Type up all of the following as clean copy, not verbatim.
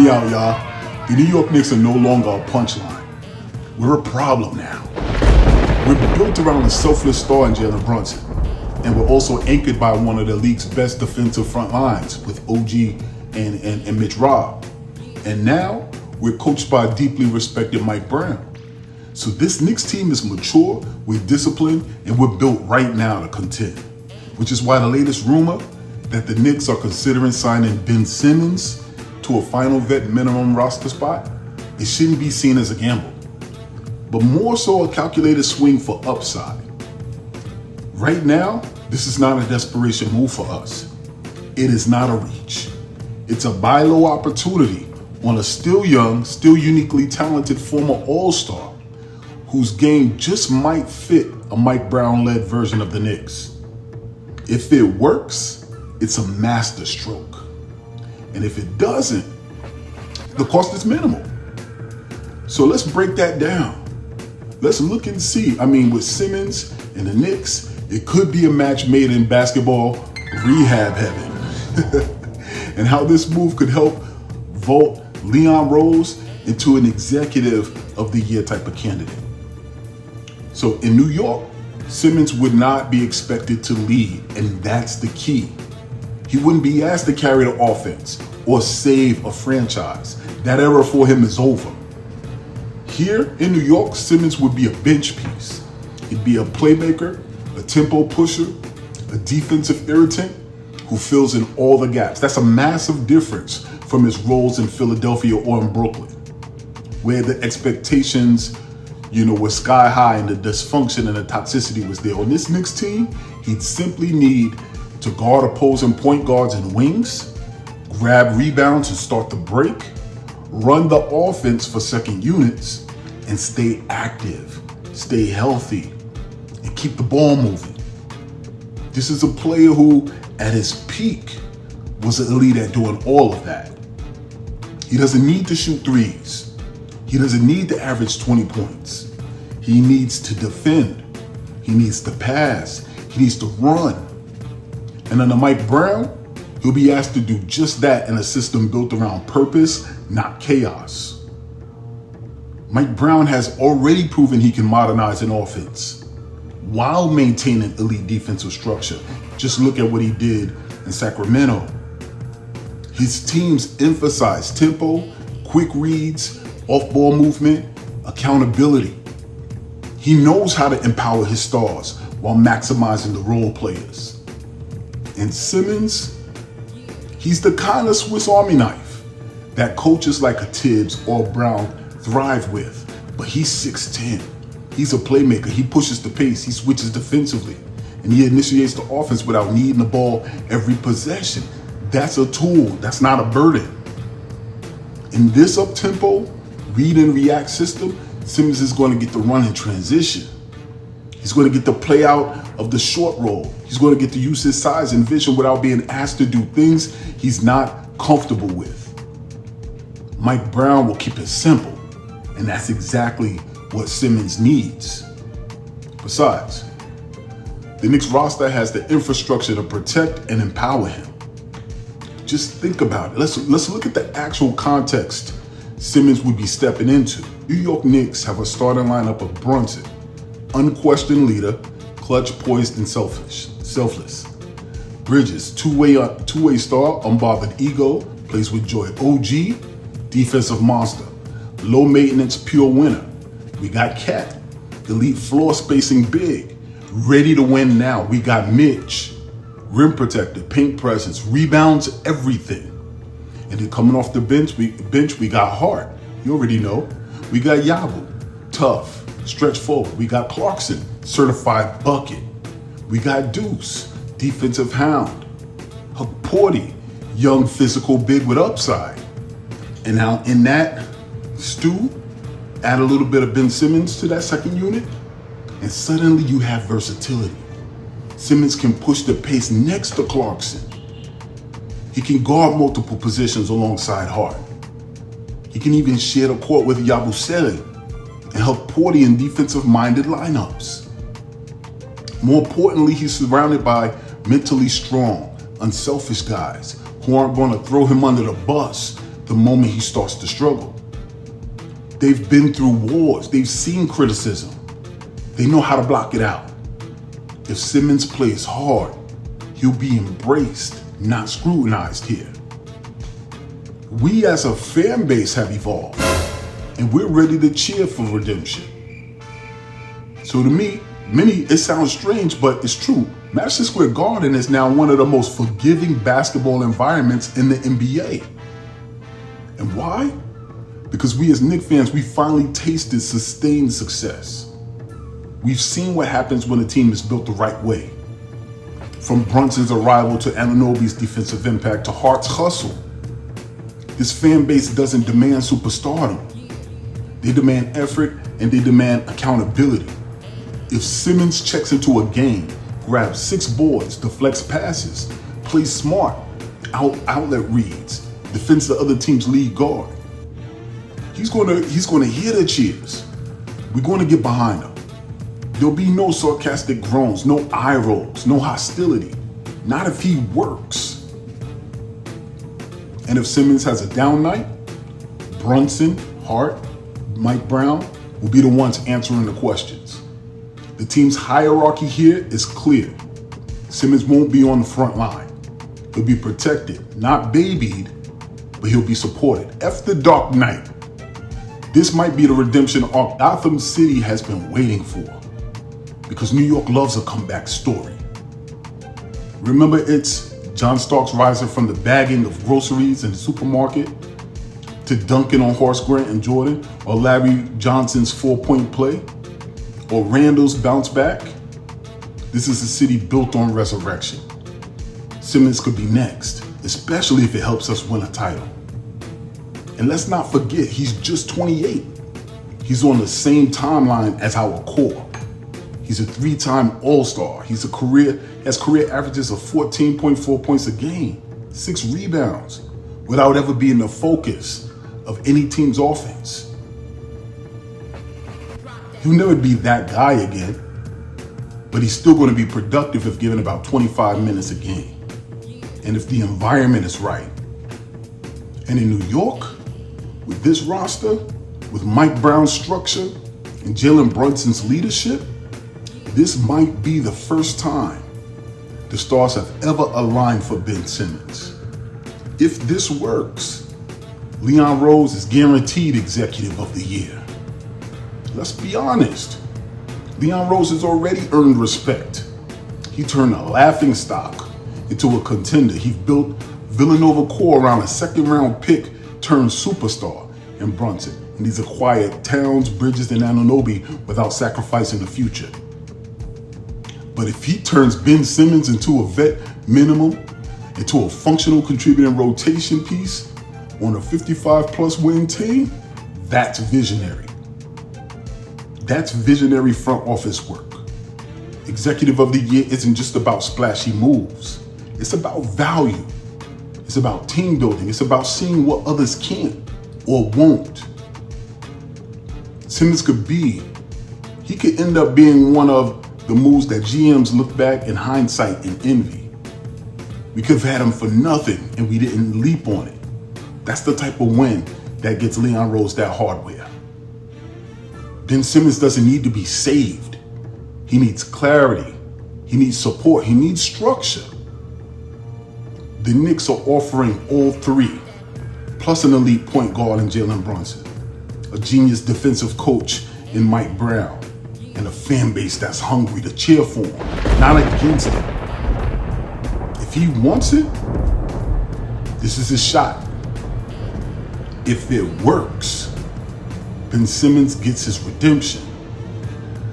me out, y'all. The New York Knicks are no longer a punchline. We're a problem now. We're built around a selfless star in Jalen Brunson, and we're also anchored by one of the league's best defensive front lines with OG and Mitch Robb. And now we're coached by a deeply respected Mike Brown. So this Knicks team is mature, we're disciplined, and we're built right now to contend. Which is why the latest rumor that the Knicks are considering signing Ben Simmons to a final vet minimum roster spot, it shouldn't be seen as a gamble, but more so a calculated swing for upside. Right now, this is not a desperation move for us. It is not a reach. It's a buy low opportunity on a still young, still uniquely talented former All-Star whose game just might fit a Mike Brown-led version of the Knicks. If it works, it's a master stroke. And if it doesn't, the cost is minimal. So let's break that down. Let's look and see. With Simmons and the Knicks, it could be a match made in basketball rehab heaven. And how this move could help vault Leon Rose into an executive of the year type of candidate. So in New York, Simmons would not be expected to lead, and that's the key. He wouldn't be asked to carry the offense or save a franchise. That era for him is over. Here in New York, Simmons would be a bench piece. He'd be a playmaker, a tempo pusher, a defensive irritant who fills in all the gaps. That's a massive difference from his roles in Philadelphia or in Brooklyn, where the expectations were sky high and the dysfunction and the toxicity was there. On this Knicks team, he'd simply need to guard opposing point guards and wings, grab rebounds and start the break, run the offense for second units, and stay active, stay healthy, and keep the ball moving. This is a player who, at his peak, was an elite at doing all of that. He doesn't need to shoot threes. He doesn't need to average 20 points. He needs to defend. He needs to pass. He needs to run. And under Mike Brown, he'll be asked to do just that in a system built around purpose, not chaos. Mike Brown has already proven he can modernize an offense while maintaining elite defensive structure. Just look at what he did in Sacramento. His teams emphasize tempo, quick reads, off-ball movement, accountability. He knows how to empower his stars while maximizing the role players. And Simmons, he's the kind of Swiss Army knife that coaches like a Tibbs or Brown thrive with. But he's 6'10". He's a playmaker. He pushes the pace. He switches defensively. And he initiates the offense without needing the ball every possession. That's a tool. That's not a burden. In this up-tempo, read and react system, Simmons is going to get the run in transition. He's going to get the play out of the short roll. He's going to get to use his size and vision without being asked to do things he's not comfortable with. Mike Brown will keep it simple, and that's exactly what Simmons needs. Besides, the Knicks roster has the infrastructure to protect and empower him. Just think about it. Let's look at the actual context Simmons would be stepping into. New York Knicks have a starting lineup of Brunson, unquestioned leader, clutch, poised, and selfless. Bridges, two-way star, unbothered ego, plays with joy. OG, defensive monster, low maintenance, pure winner. We got Cat, elite floor spacing big, ready to win now. We got Mitch, rim protector, paint presence, rebounds, everything. And then coming off the bench, we got Hart. You already know. We got Yabusele, tough, stretch forward. We got Clarkson, certified bucket. We got Deuce, defensive hound. Hukporti, young physical big with upside. And now in that stew, add a little bit of Ben Simmons to that second unit, and suddenly you have versatility. Simmons can push the pace next to Clarkson. He can guard multiple positions alongside Hart. He can even share the court with Yabusele and Hukporti in defensive-minded lineups. More importantly, he's surrounded by mentally strong, unselfish guys who aren't going to throw him under the bus, the moment he starts to struggle. They've been through wars. They've seen criticism. They know how to block it out. If Simmons plays hard, he'll be embraced, not scrutinized here. We as a fan base have evolved, and we're ready to cheer for redemption. So to me, it sounds strange, but it's true. Madison Square Garden is now one of the most forgiving basketball environments in the NBA. And why? Because we as Knicks fans, we finally tasted sustained success. We've seen what happens when a team is built the right way. From Brunson's arrival to Anunoby's defensive impact to Hart's hustle. This fan base doesn't demand superstardom. They demand effort and they demand accountability. If Simmons checks into a game, grabs 6 boards, deflects passes, plays smart, outlet reads, defends the other team's lead guard, he's gonna hear the cheers. We're gonna get behind him. There'll be no sarcastic groans, no eye rolls, no hostility. Not if he works. And if Simmons has a down night, Brunson, Hart, Mike Brown will be the ones answering the questions. The team's hierarchy here is clear. Simmons won't be on the front line. He'll be protected, not babied, but he'll be supported. F the Dark Knight. This might be the redemption arc Gotham City has been waiting for, because New York loves a comeback story. Remember, it's John Starks rising from the bagging of groceries in the supermarket to dunking on Horace Grant and Jordan, or Larry Johnson's 4-point play, or Randall's bounce back. This is a city built on resurrection. Simmons could be next, especially if it helps us win a title. And let's not forget, he's just 28. He's on the same timeline as our core. He's a 3-time All-Star. He has career averages of 14.4 points a game, 6 rebounds, without ever being the focus of any team's offense. He'll never be that guy again, but he's still going to be productive if given about 25 minutes a game. And if the environment is right. And in New York, with this roster, with Mike Brown's structure and Jalen Brunson's leadership, this might be the first time the stars have ever aligned for Ben Simmons. If this works, Leon Rose is guaranteed Executive of the Year. Let's be honest, Leon Rose has already earned respect. He turned a laughingstock into a contender. He built Villanova core around a 2nd-round pick turned superstar in Brunson. And he's acquired Towns, Bridges, and Anunoby without sacrificing the future. But if he turns Ben Simmons into a vet minimum, into a functional contributing rotation piece on a 55-plus win team, that's visionary. That's visionary front office work. Executive of the Year isn't just about splashy moves. It's about value. It's about team building. It's about seeing what others can't or won't. Simmons could end up being one of the moves that GMs look back in hindsight and envy. We could have had him for nothing and we didn't leap on it. That's the type of win that gets Leon Rose that hardware. Ben Simmons doesn't need to be saved. He needs clarity. He needs support. He needs structure. The Knicks are offering all 3, plus an elite point guard in Jalen Brunson, a genius defensive coach in Mike Brown, and a fan base that's hungry to cheer for him, not against him. If he wants it, this is his shot. If it works, Ben Simmons gets his redemption.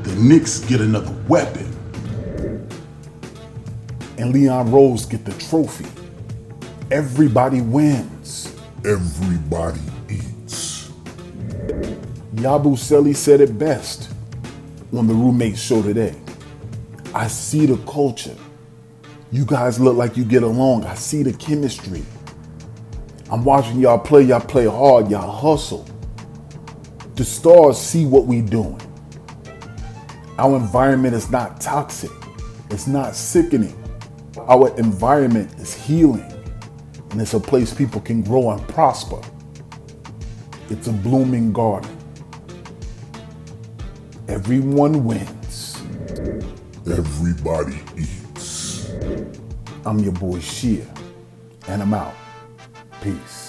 The Knicks get another weapon. And Leon Rose get the trophy. Everybody wins. Everybody eats. Yabusele said it best on the Roommates show today. I see the culture. You guys look like you get along. I see the chemistry. I'm watching y'all play hard, y'all hustle. The stars see what we doing. Our environment is not toxic. It's not sickening. Our environment is healing. And it's a place people can grow and prosper. It's a blooming garden. Everyone wins. Everybody eats. I'm your boy Sheer, and I'm out. Peace.